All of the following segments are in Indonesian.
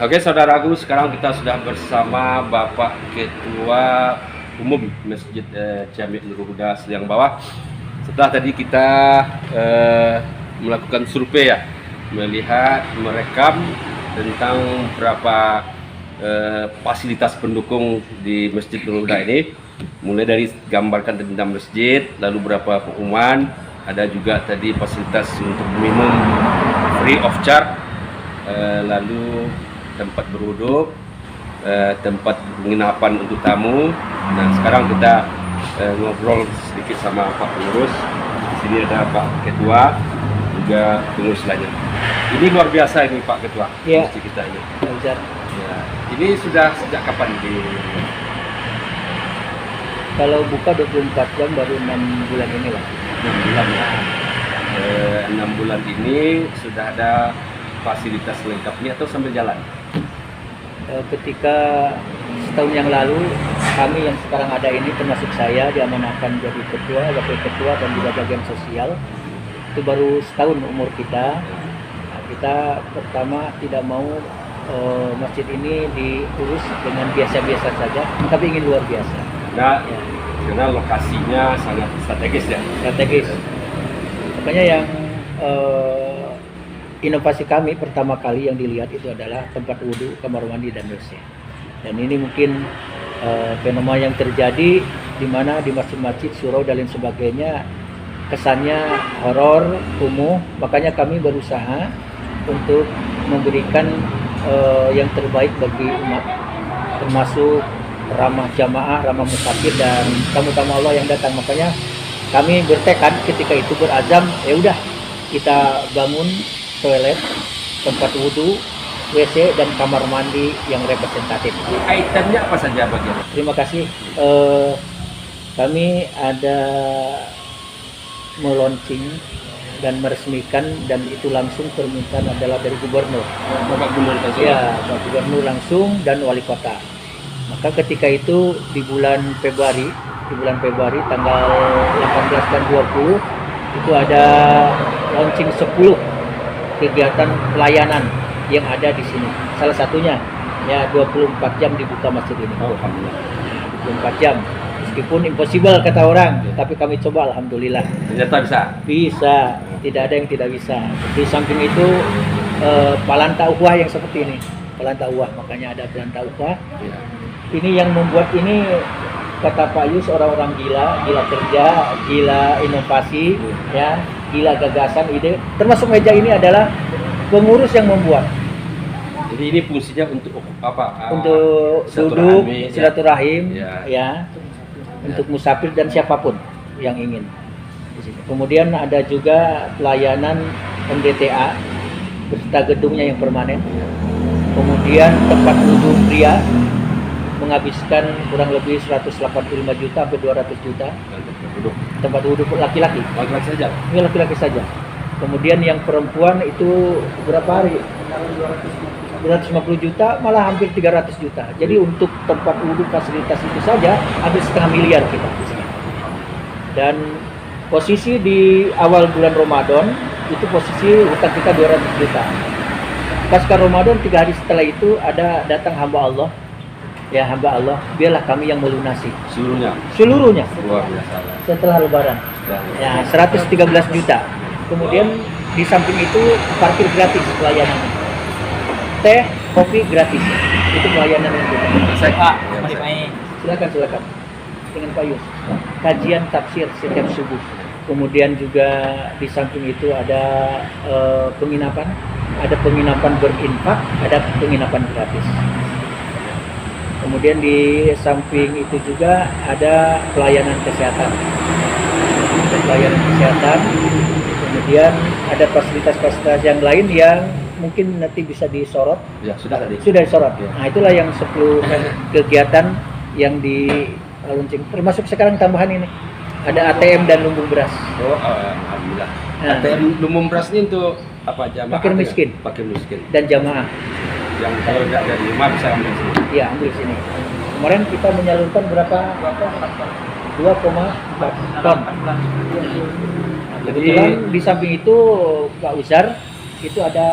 Oke, saudaraku, sekarang kita sudah bersama Bapak Ketua Umum Masjid Jami' Nurul Huda Seliang Bawah. Setelah tadi kita melakukan survei ya, melihat, merekam tentang berapa fasilitas pendukung di Masjid Nurul Huda ini, mulai dari gambarkan tentang masjid, lalu berapa pengumuman, ada juga tadi fasilitas untuk minum free of charge, lalu tempat berwudhu, tempat penginapan untuk tamu. Nah, sekarang kita ngobrol sedikit sama Pak Pengurus. Di sini ada Pak Ketua, juga pengurus lainnya. Ini luar biasa ini Pak Ketua, ya. Masjid kita ini. Ya. Ini sudah sejak kapan di? Kalau buka 24 jam baru 6 bulan ini lah. 6 bulan ya. 6 bulan ini sudah ada fasilitas lengkapnya atau sambil jalan? Ketika setahun yang lalu kami yang sekarang ada ini termasuk saya diamanahkan jadi ketua, wakil ketua dan juga bagian sosial. Itu baru setahun umur kita. Nah, kita pertama tidak mau masjid ini diurus dengan biasa-biasa saja, tapi ingin luar biasa. Nah, karena lokasinya sangat strategis ya. Strategis. Makanya yang inovasi kami pertama kali yang dilihat itu adalah tempat wudhu, kamar mandi, dan WC. Dan ini mungkin fenomena yang terjadi di mana di masjid-masjid, surau dan lain sebagainya kesannya horor, kumuh. Makanya kami berusaha untuk memberikan yang terbaik bagi umat, termasuk ramah jamaah, ramah musafir dan tamu-tamu Allah yang datang. Makanya kami bertekad ketika itu berazam, ya udah kita bangun toilet, tempat wudhu, WC, dan kamar mandi yang representatif. Itemnya apa saja bagian? Terima kasih. Kami ada meluncing dan meresmikan, dan itu langsung permintaan adalah dari gubernur. Bapak Gubernur Ya, Pak Gubernur langsung dan wali kota. Maka ketika itu di bulan Februari tanggal 18 dan 20 itu ada launching 10 kegiatan pelayanan yang ada di sini. Salah satunya ya 24 jam dibuka masjid ini. Alhamdulillah. 24 jam. Meskipun impossible kata orang, tapi kami coba alhamdulillah. Ternyata bisa. Bisa, tidak ada yang tidak bisa. Di samping itu palanta uhwah yang seperti ini. Palanta uhwah, makanya ada palanta uhwah. Ya. Ini yang membuat ini kata Pak Yus orang-orang gila kerja, gila inovasi, ya, gila gagasan, ide. Termasuk meja ini adalah pengurus yang membuat. Jadi ini fungsinya untuk apa? Untuk duduk, silaturahim, ya. Ya, untuk musafir dan siapapun yang ingin. Kemudian ada juga pelayanan MDTA beserta gedungnya yang permanen. Kemudian tempat wudhu pria menghabiskan kurang lebih 185 juta sampai 200 juta. Tempat wudhu laki-laki. Laki-laki saja? Ini laki-laki saja. Kemudian yang perempuan itu berapa hari? 250 juta, malah hampir 300 juta. Jadi untuk tempat wudhu fasilitas itu saja hampir setengah miliar kita di sini. Dan posisi di awal bulan Ramadan itu posisi utang kita 200 juta. Pasca Ramadan 3 hari setelah itu ada datang hamba Allah. Ya, hamba Allah, biarlah kami yang melunasi seluruhnya Luar biasa. setelah lebaran. Ya, 113 juta. Kemudian di samping itu parkir gratis pelayanannya. Teh, kopi gratis. Itu pelayanan yang kita. Silakan dengan Pak Yus. Kajian tafsir setiap subuh. Kemudian juga di samping itu ada penginapan berinfak, ada penginapan gratis. Kemudian di samping itu juga ada pelayanan kesehatan. Kemudian ada fasilitas-fasilitas yang lain yang mungkin nanti bisa disorot. Ya, sudah tadi. Sudah disorot. Ya. Nah, itulah yang 10 kegiatan yang di launching. Termasuk sekarang tambahan ini. Ada ATM dan lumbung beras. Oh, alhamdulillah. Nah. ATM lumbung beras ini untuk apa jamaah? Fakir miskin. Fakir miskin. Dan jamaah. Yang kalau tidak dari rumah bisa ambil sini. Iya, ambil sini. Kemarin kita menyalurkan berapa? 2,4 ton. Kebetulan di samping itu Pak Uzar itu ada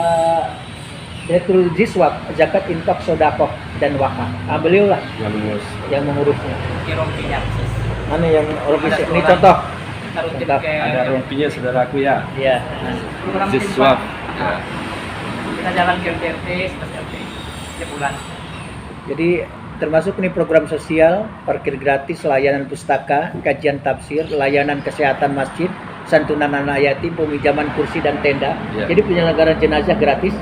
Direktur Jiswab, zakat, infak, sedekah dan wakaf. Beliau lah yang mengurus. yang mengurusnya. rompinya khusus. Mana yang Ada ini kelurahan. contoh? Kita rutin Tetap ke Ada rompinya saudaraku ya. Iya. program Jiswab. Nah, kita jalan ke RT, seperti RT setiap bulan. Jadi termasuk ini program sosial, parkir gratis, layanan pustaka, kajian tafsir, layanan kesehatan masjid, santunan anak yatim, peminjaman kursi dan tenda. Ya. Jadi penyelenggaraan jenazah gratis.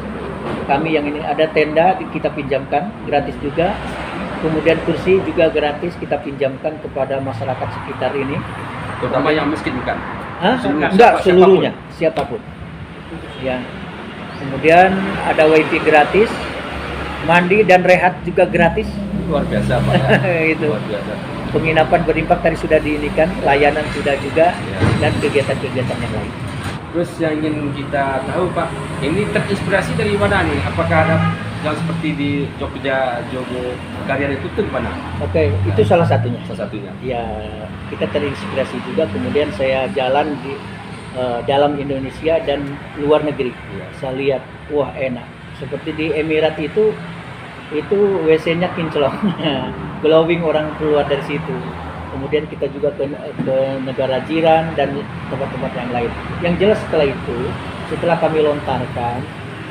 Kami yang ini ada tenda kita pinjamkan gratis juga. Kemudian kursi juga gratis kita pinjamkan kepada masyarakat sekitar ini. Terutama yang miskin bukan? Hah? Seluruh- Enggak, siapa- seluruhnya, siapapun. Ya. Kemudian ada wifi gratis, mandi dan rehat juga gratis. Luar biasa Pak ya. Itu. Luar biasa. Penginapan berimpact tadi sudah diinikan, layanan sudah juga, Ya. dan kegiatan-kegiatan yang lain. Terus yang ingin kita tahu Pak, ini terinspirasi dari mana nih? Apakah ada yang seperti di Jogja, Karya itu di mana? Oke, itu salah satunya. Salah satunya. Ya, kita terinspirasi juga. Kemudian saya jalan di dalam Indonesia dan luar negeri. Iya. Saya lihat, wah enak. Seperti di Emirat itu WC-nya kinclong, glowing orang keluar dari situ. Kemudian kita juga ke negara jiran dan tempat-tempat yang lain. Yang jelas setelah kami lontarkan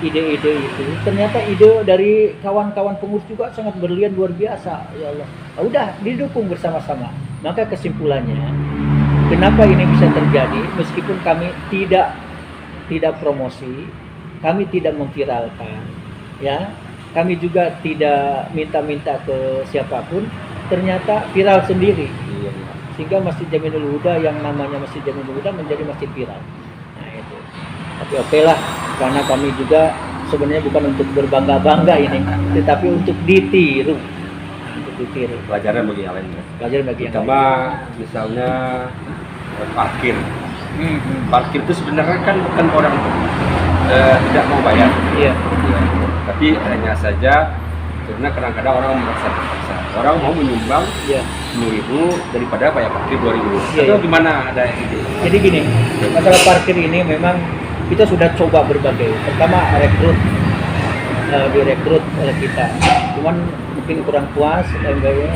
ide-ide itu, ternyata ide dari kawan-kawan pengurus juga sangat berlian luar biasa. Ya Allah, udah didukung bersama-sama. Maka kesimpulannya, kenapa ini bisa terjadi meskipun kami tidak promosi, kami tidak memviralkan, ya, kami juga tidak minta-minta ke siapapun, ternyata viral sendiri. Iya. Sehingga Masjid Jaminul Huda yang namanya Masjid Jaminul Huda menjadi masjid viral. Nah itu. Tapi oke lah, karena kami juga sebenarnya bukan untuk berbangga-bangga ini, tetapi untuk ditiru. Untuk ditiru. Pelajaran bagi yang lain. Pelajaran bagi yang Terutama lain. misalnya parkir. Hmm. Parkir itu sebenarnya kan bukan orang tidak mau bayar. Iya. Ya. Tapi hanya saja karena kadang-kadang orang merasa terpaksa. Orang mau menyumbang Iya. 10.000 daripada bayar parkir 2.000. Iya, Atau iya. gimana ada ide? Jadi gini, masalah parkir ini memang kita sudah coba berbagai. Pertama direkrut oleh kita. Cuman mungkin kurang puas,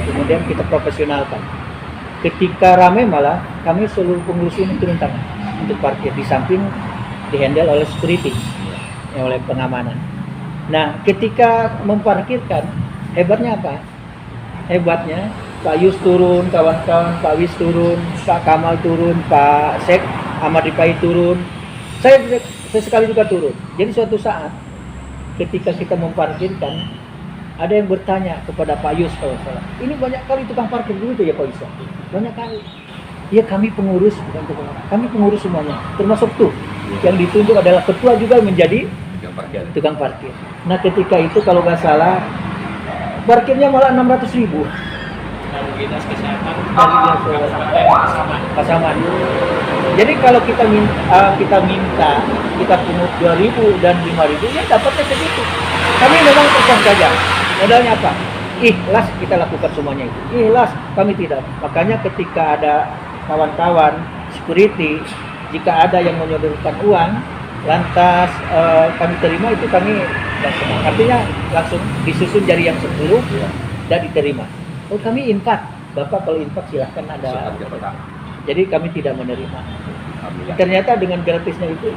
kemudian kita profesionalkan. Ketika rame malah kami seluruh pengurus ini turun tangan untuk parkir, di samping dihandle oleh security, oleh pengamanan. Nah, ketika memparkirkan, hebatnya apa? Hebatnya Pak Yus turun, kawan-kawan, Pak Wis turun, Pak Kamal turun, Pak Sek, Ahmad Ripai turun. Saya sekali juga turun. Jadi suatu saat ketika kita memparkirkan, ada yang bertanya kepada Pak Yus kalau salah, ini banyak kali tukang parkir dulu itu ya Pak Yus? Banyak kali. Ya kami pengurus, bukan tukang parkir. Kami pengurus semuanya, termasuk tuh yang ditunjuk adalah ketua juga menjadi Yang parkir. tukang parkir. Nah ketika itu kalau nggak salah parkirnya malah 600.000 Lalu dinas kesehatan dari pasangan. Jadi kalau kita minta kita pungut 2.000 dan 5.000 ya dapatnya segitu. Kami memang ikhlas saja. Modalnya apa? Ikhlas kita lakukan semuanya itu. Ikhlas kami tidak. Makanya ketika ada kawan-kawan security, jika ada yang menyodorkan uang, lantas kami terima itu kami langsung. Artinya langsung disusun jari yang 10 dan diterima. Oh kami infak. Bapak kalau infak silahkan ada. Jadi kami tidak menerima. Alhamdulillah. Ternyata dengan gratisnya itu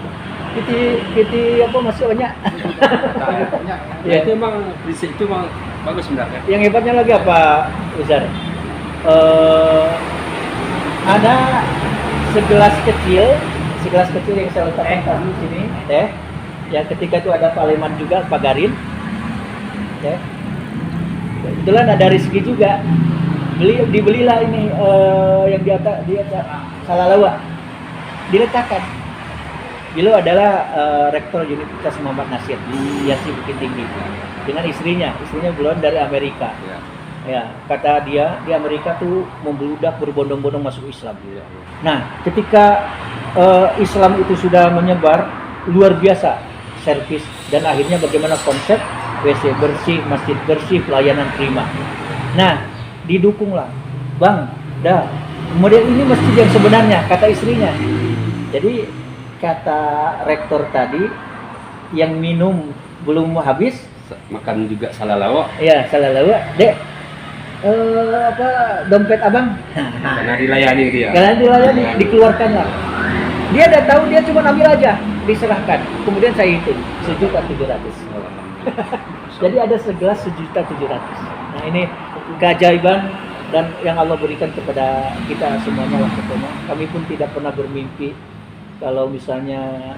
kita apa masih banyak. Ya itu emang prinsip itu emang bagus sebenarnya. Yang hebatnya lagi apa, Uzar? Ada segelas kecil yang saya letakkan di sini, teh. Ya ketika itu ada Pak Leman juga, Pak Garin, teh. Kebetulan ada Rizky juga. Dibelilah ini yang di atas Salalawa. Diletakkan. Beliau adalah rektor Universitas Muhammad Nasir di Yasi Bukit Tinggi dengan istrinya belum dari Amerika. Ya. Ya, kata dia di Amerika tuh membludak berbondong-bondong masuk Islam. Nah, ketika Islam itu sudah menyebar luar biasa servis dan akhirnya bagaimana konsep WC bersih, masjid bersih, pelayanan prima. Nah, didukunglah, Bang, dah. Kemudian ini masjid yang sebenarnya kata istrinya. Jadi kata rektor tadi yang minum belum habis, Makan juga salah lawak ya salah lewat, Dek. Apa dompet abang? karena dilayani dia. Karena dilayani, dikeluarkan lah. Dia udah tahu, dia cuma ambil aja, diserahkan. Kemudian saya hitung 1.700.000. Jadi ada segelas 1.700.000. Nah ini keajaiban dan yang Allah berikan kepada kita semuanya lah pokoknya. Kami pun tidak pernah bermimpi kalau misalnya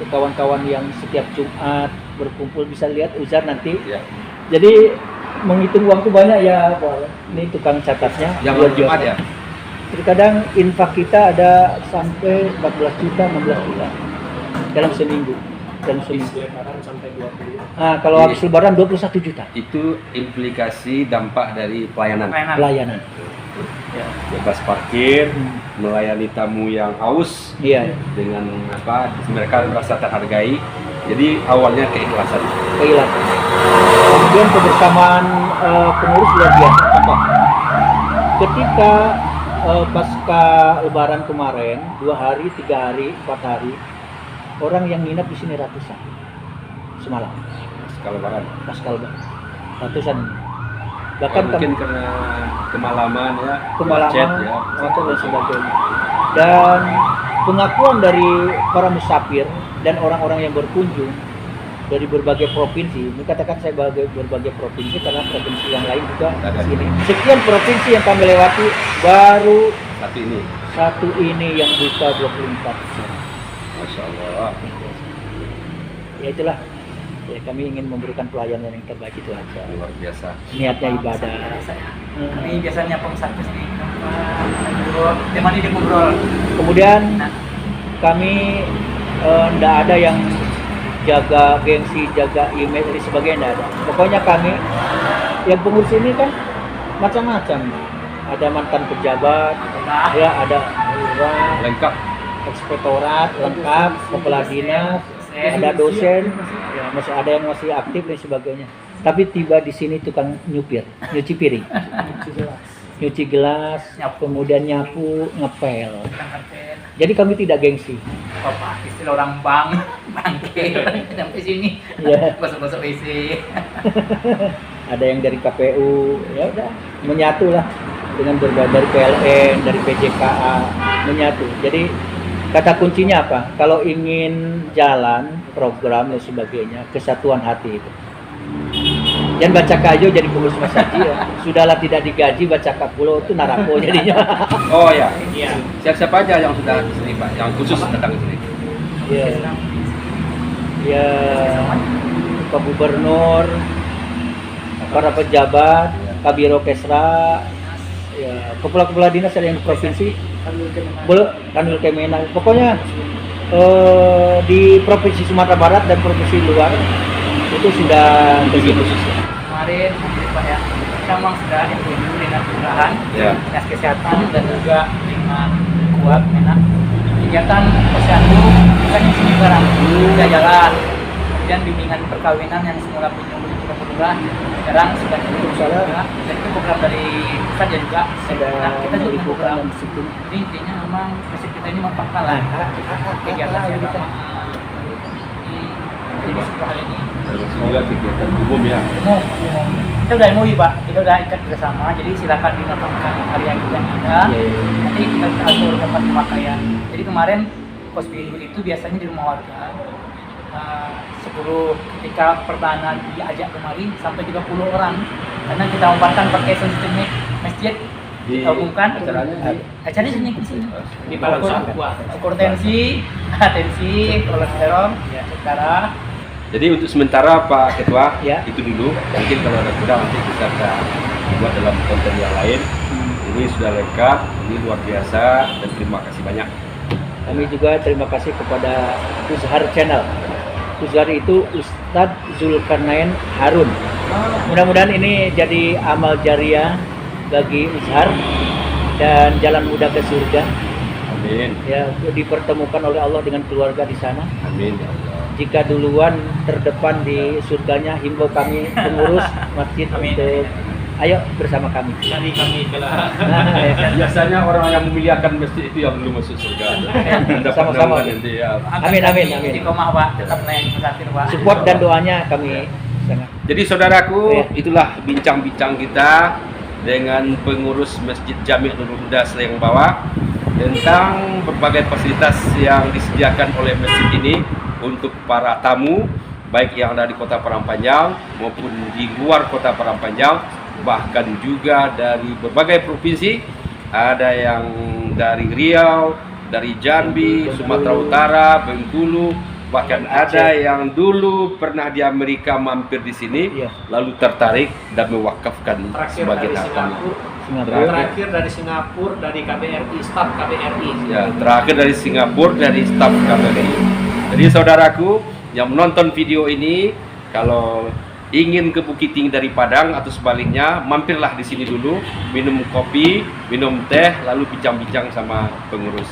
kawan-kawan yang setiap Jumat berkumpul bisa lihat Uzar nanti. Ya. Jadi menghitung uang itu banyak ya, Pak. Ini tukang catatnya. Yang luar Jumat biasa. ya. Terkadang infak kita ada sampai 14 juta, 16 juta dalam seminggu. Sampai 20. Nah, kalau habis lebaran 21 juta Itu implikasi dampak dari pelayanan. pelayanan. Ya, bebas parkir, melayani tamu yang haus Iya, dengan apa? Mereka merasa terhargai. Jadi awalnya keikhlasan. kehilangan. Kemudian kebersamaan pengurus luar biasa. Contoh, ketika pasca lebaran kemarin, 2 hari, 3 hari, 4 hari, orang yang nginap di sini ratusan semalam. Kalau lebaran. Pasca lebaran, ratusan. Bahkan Mungkin karena kemalaman ya, kemalaman, macet ya. macet dan sebagainya. Dan pengakuan dari para musafir dan orang-orang yang berkunjung dari berbagai provinsi, ini katakan saya berbagai provinsi karena provinsi yang lain juga Ada. di sini. Sekian provinsi yang kami lewati, baru Satu ini, satu ini yang buka 24 jam. Masya Allah. Ya itulah, ya kami ingin memberikan pelayanan yang terbaik itu aja. Luar biasa. Niatnya ibadah. Ini biasanya pengusaha sini temani dia ngobrol. Kemudian kami tidak ada yang jaga gengsi, jaga image dan sebagainya, tidak ada. Pokoknya kami yang pengurus ini kan macam-macam. Ada mantan pejabat, ya ada lurah, Lengkap. inspektorat lengkap, kepala dinas, ada dosen, ya masih ada yang masih aktif dan sebagainya. Tapi tiba di sini tukang nyupir, nyuci piring, nyuci gelas, kemudian nyapu, ngepel. Jadi kami tidak gengsi. Bapak, istilah orang bangke sampai sini. Ya. Gosok-gosok WC. Ada yang dari KPU, ya udah menyatu lah dengan berbagai dari PLN, dari PJKA, menyatu. Jadi kata kuncinya apa? Kalau ingin jalan program dan sebagainya, kesatuan hati itu. Dan baca kajo jadi pengurus masjid ya. Sudahlah tidak digaji baca kapulo itu narako jadinya. Oh ya. Iya. Siapa aja yang sudah di sini Pak? Yang khusus datang ke sini? Ya, ya Pak Gubernur, para pejabat, Kabiro Kesra, ya kepala-kepala dinas ada yang di provinsi, boleh Kanwil Kemenang. Pokoknya di provinsi Sumatera Barat dan provinsi luar itu sudah begitu khusus. Kemarin Pak ya, kita memang sudah MOU dengan kelurahan, Ya. dinas kesehatan dan juga dengan kuat menak kegiatan posyandu kan di sini barang sudah jalan. Kemudian bimbingan perkawinan yang semula punya lurah sekarang sudah juga dan itu program dari pusat dan juga nah, kita juga punya program. Jadi intinya memang masjid kita ini merupakan lah kegiatan yang jadi sebuah hal ini Semoga kegiatan umum ya. umum. Kita udah MOU Pak, kita udah ikat bersama, jadi silakan dinotakan karya yang ada. Nanti kita atur tempat pemakaian. Jadi kemarin kos biru itu biasanya di rumah warga 10 ketika perdana diajak kemari sampai 30 orang karena kita umpatkan pakai sensitif masjid digabungkan acaranya sini di sini di ukur tensi kolesterol ya darah. Jadi untuk sementara Pak Ketua Ya. itu dulu. Mungkin kalau ada kurang nanti bisa kita buat dalam konten yang lain. Ini sudah lengkap, ini luar biasa dan terima kasih banyak. Kami juga terima kasih kepada Uzhar Channel. Uzhar itu Ustadz Zulkarnain Harun. Mudah-mudahan ini jadi amal jariah bagi Uzhar dan jalan mudah ke surga. Amin. Ya, dipertemukan oleh Allah dengan keluarga di sana. Amin ya Allah. Jika duluan terdepan di surganya, himbau kami pengurus masjid Amin. untuk Ayo bersama kami. Cari kami Nah, ya kan? Biasanya orang yang memuliakan masjid itu yang belum masuk surga. Dapat Sama-sama. nama nanti ya. Amin, amin, amin. Istiqomah Pak, tetap naik musafir Pak. Support dan doanya kami sangat. Jadi saudaraku, Ya. itulah bincang-bincang kita dengan pengurus Masjid Jami' Nurul Huda Seleng Bawah tentang berbagai fasilitas yang disediakan oleh masjid ini untuk para tamu, baik yang ada di Kota Parangpanjang maupun di luar Kota Parangpanjang, bahkan juga dari berbagai provinsi. Ada yang dari Riau, dari Jambi, Sumatera Utara, Bengkulu, bahkan ada yang dulu pernah di Amerika mampir di sini, Iya. lalu tertarik dan mewakafkan terakhir sebagai dari hartanya. Singapura, terakhir dari Singapura, dari KBRI, staf KBRI. Ya, terakhir dari Singapura, dari staf KBRI. Jadi saudaraku yang menonton video ini, kalau ingin ke Bukit Tinggi dari Padang atau sebaliknya, mampirlah di sini dulu, minum kopi, minum teh, lalu bincang-bincang sama pengurus.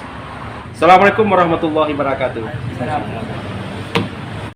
Assalamualaikum warahmatullahi wabarakatuh. Assalamualaikum.